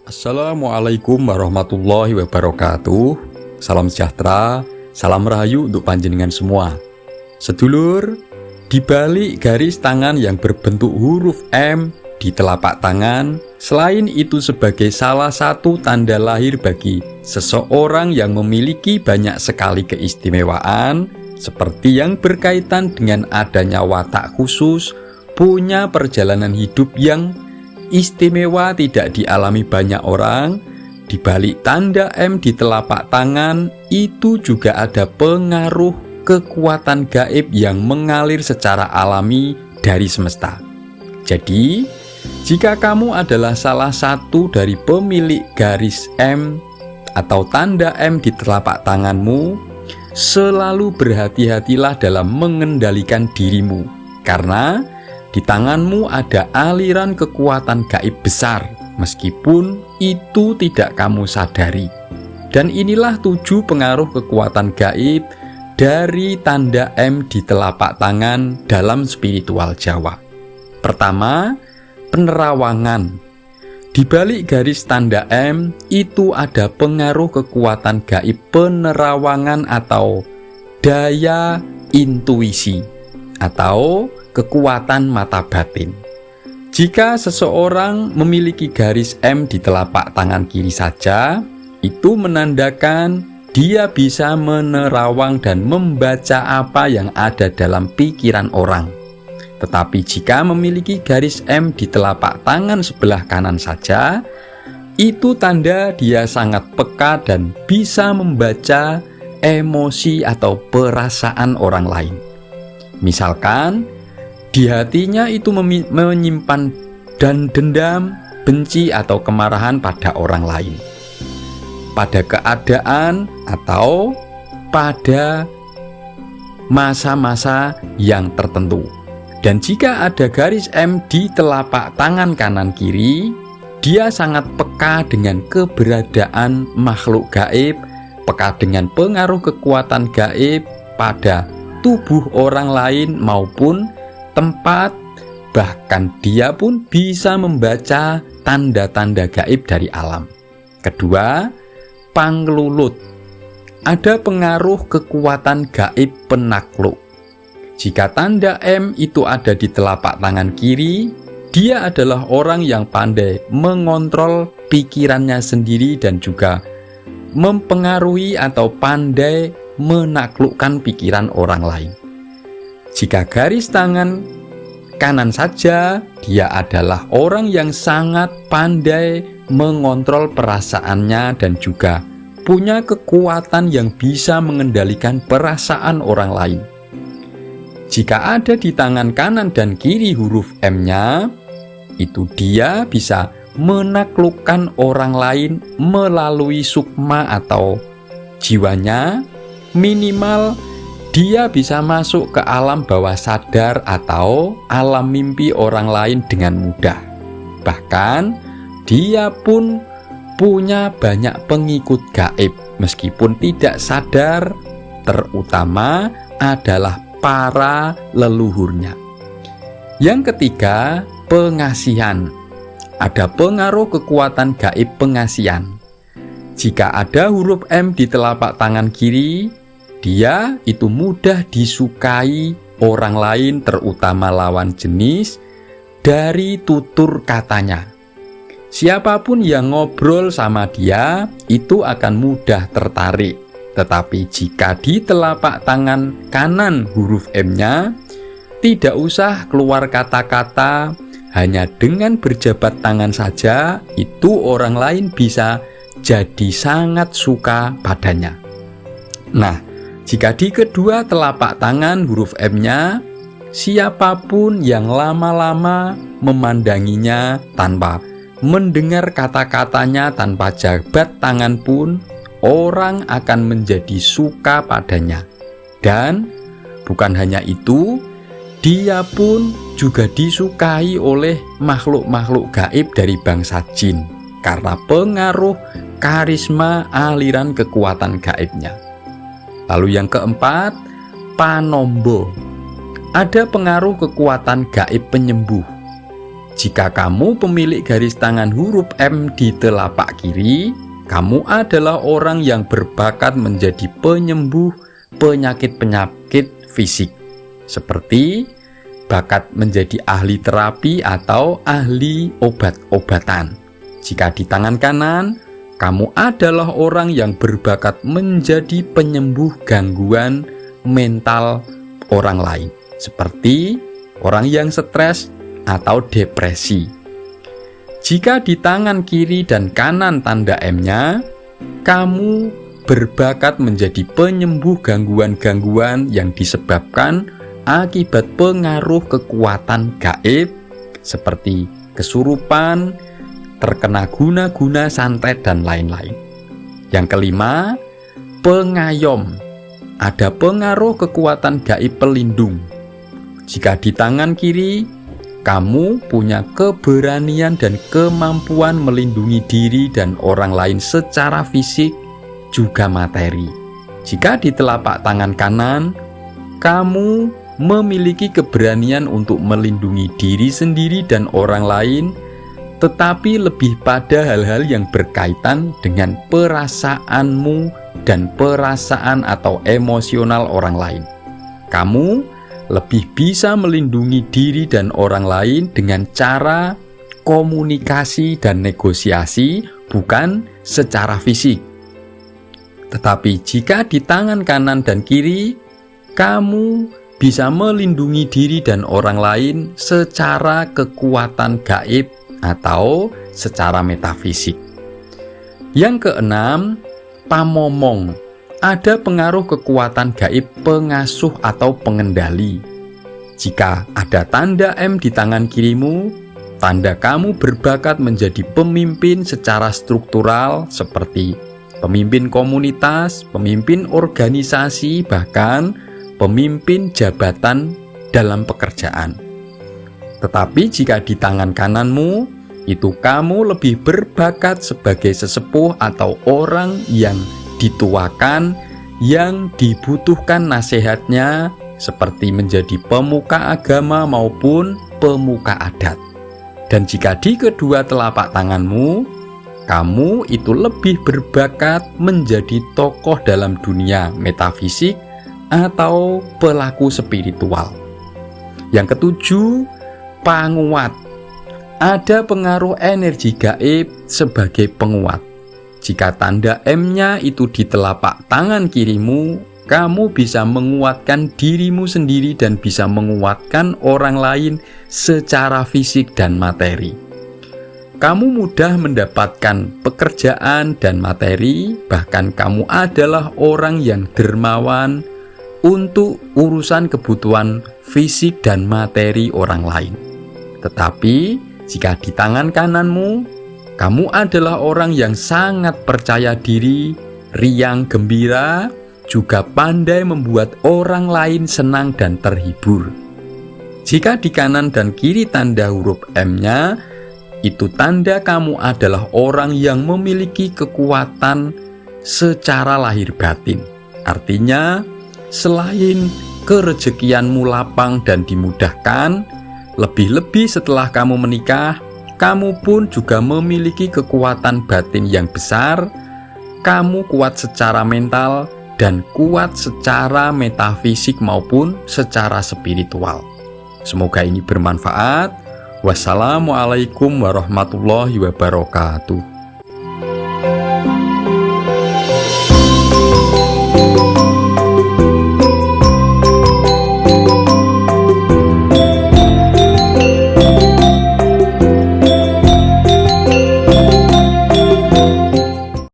Assalamualaikum warahmatullahi wabarakatuh. Salam sejahtera, salam rahayu untuk panjenengan semua. Sedulur, di balik garis tangan yang berbentuk huruf M di telapak tangan, selain itu sebagai salah satu tanda lahir bagi seseorang yang memiliki banyak sekali keistimewaan, seperti yang berkaitan dengan adanya watak khusus, punya perjalanan hidup yang istimewa tidak dialami banyak orang. Di balik tanda M di telapak tangan itu juga ada pengaruh kekuatan gaib yang mengalir secara alami dari semesta. Jadi, jika kamu adalah salah satu dari pemilik garis M atau tanda M di telapak tanganmu, selalu berhati-hatilah dalam mengendalikan dirimu, karena di tanganmu ada aliran kekuatan gaib besar, meskipun itu tidak kamu sadari. Dan inilah 7 pengaruh kekuatan gaib dari tanda M di telapak tangan dalam spiritual Jawa. Pertama, penerawangan. Di balik garis tanda M itu ada pengaruh kekuatan gaib penerawangan atau daya intuisi atau kekuatan mata batin. Jika seseorang memiliki garis M di telapak tangan kiri saja, itu menandakan dia bisa menerawang dan membaca apa yang ada dalam pikiran orang. Tetapi jika memiliki garis M di telapak tangan sebelah kanan saja, itu tanda dia sangat peka dan bisa membaca emosi atau perasaan orang lain. Misalkan di hatinya itu menyimpan dan dendam, benci atau kemarahan pada orang lain, pada keadaan atau pada masa-masa yang tertentu. Dan jika ada garis M di telapak tangan kanan kiri, dia sangat peka dengan keberadaan makhluk gaib, peka dengan pengaruh kekuatan gaib pada tubuh orang lain maupun tempat, bahkan dia pun bisa membaca tanda-tanda gaib dari alam. Kedua, panglulut. Ada pengaruh kekuatan gaib penakluk. Jika tanda M itu ada di telapak tangan kiri, dia adalah orang yang pandai mengontrol pikirannya sendiri dan juga mempengaruhi atau pandai menaklukkan pikiran orang lain. Jika garis tangan kanan saja, dia adalah orang yang sangat pandai mengontrol perasaannya dan juga punya kekuatan yang bisa mengendalikan perasaan orang lain. Jika ada di tangan kanan dan kiri huruf M-nya, itu dia bisa menaklukkan orang lain melalui sukma atau jiwanya. Minimal dia bisa masuk ke alam bawah sadar atau alam mimpi orang lain dengan mudah. Bahkan dia pun punya banyak pengikut gaib meskipun tidak sadar, terutama adalah para leluhurnya. Yang ketiga, pengasihan. Ada pengaruh kekuatan gaib pengasihan. Jika ada huruf M di telapak tangan kiri, dia itu mudah disukai orang lain, terutama lawan jenis, dari tutur katanya. Siapapun yang ngobrol sama dia, itu akan mudah tertarik. Tetapi jika di telapak tangan kanan huruf M-nya, tidak usah keluar kata-kata, hanya dengan berjabat tangan saja, itu orang lain bisa jadi sangat suka padanya. Nah, jika di kedua telapak tangan huruf M-nya, siapapun yang lama-lama memandanginya tanpa mendengar kata-katanya, tanpa jabat tangan pun, orang akan menjadi suka padanya. Dan bukan hanya itu, dia pun juga disukai oleh makhluk-makhluk gaib dari bangsa jin karena pengaruh karisma aliran kekuatan gaibnya. Lalu yang keempat, panombo. Ada pengaruh kekuatan gaib penyembuh. Jika kamu pemilik garis tangan huruf M di telapak kiri, kamu adalah orang yang berbakat menjadi penyembuh penyakit-penyakit fisik, seperti bakat menjadi ahli terapi atau ahli obat-obatan. Jika di tangan kanan, kamu adalah orang yang berbakat menjadi penyembuh gangguan mental orang lain, seperti orang yang stres atau depresi. Jika di tangan kiri dan kanan tanda M-nya, kamu berbakat menjadi penyembuh gangguan-gangguan yang disebabkan akibat pengaruh kekuatan gaib seperti kesurupan, terkena guna-guna santet, dan lain-lain. Yang kelima, pengayom. Ada pengaruh kekuatan gaib pelindung. Jika di tangan kiri, kamu punya keberanian dan kemampuan melindungi diri dan orang lain secara fisik juga materi. Jika di telapak tangan kanan, kamu memiliki keberanian untuk melindungi diri sendiri dan orang lain, tetapi lebih pada hal-hal yang berkaitan dengan perasaanmu dan perasaan atau emosional orang lain. Kamu lebih bisa melindungi diri dan orang lain dengan cara komunikasi dan negosiasi, bukan secara fisik. Tetapi jika di tangan kanan dan kiri, kamu bisa melindungi diri dan orang lain secara kekuatan gaib atau secara metafisik. Yang keenam, pamomong. Ada pengaruh kekuatan gaib pengasuh atau pengendali. Jika ada tanda M di tangan kirimu, tanda kamu berbakat menjadi pemimpin secara struktural seperti pemimpin komunitas, pemimpin organisasi, bahkan pemimpin jabatan dalam pekerjaan. Tetapi jika di tangan kananmu, itu kamu lebih berbakat sebagai sesepuh atau orang yang dituakan, yang dibutuhkan nasihatnya, seperti menjadi pemuka agama maupun pemuka adat. Dan jika di kedua telapak tanganmu, kamu itu lebih berbakat menjadi tokoh dalam dunia metafisik atau pelaku spiritual. Yang ketujuh, penguat. Ada pengaruh energi gaib sebagai penguat. Jika tanda M-nya itu di telapak tangan kirimu, kamu bisa menguatkan dirimu sendiri dan bisa menguatkan orang lain secara fisik dan materi. Kamu mudah mendapatkan pekerjaan dan materi, bahkan kamu adalah orang yang dermawan untuk urusan kebutuhan fisik dan materi orang lain. Tetapi jika di tangan kananmu, kamu adalah orang yang sangat percaya diri, riang gembira, juga pandai membuat orang lain senang dan terhibur. Jika di kanan dan kiri tanda huruf M-nya, itu tanda kamu adalah orang yang memiliki kekuatan secara lahir batin. Artinya, selain kerejekianmu lapang dan dimudahkan, lebih-lebih setelah kamu menikah, kamu pun juga memiliki kekuatan batin yang besar. Kamu kuat secara mental dan kuat secara metafisik maupun secara spiritual. Semoga ini bermanfaat. Wassalamualaikum warahmatullahi wabarakatuh.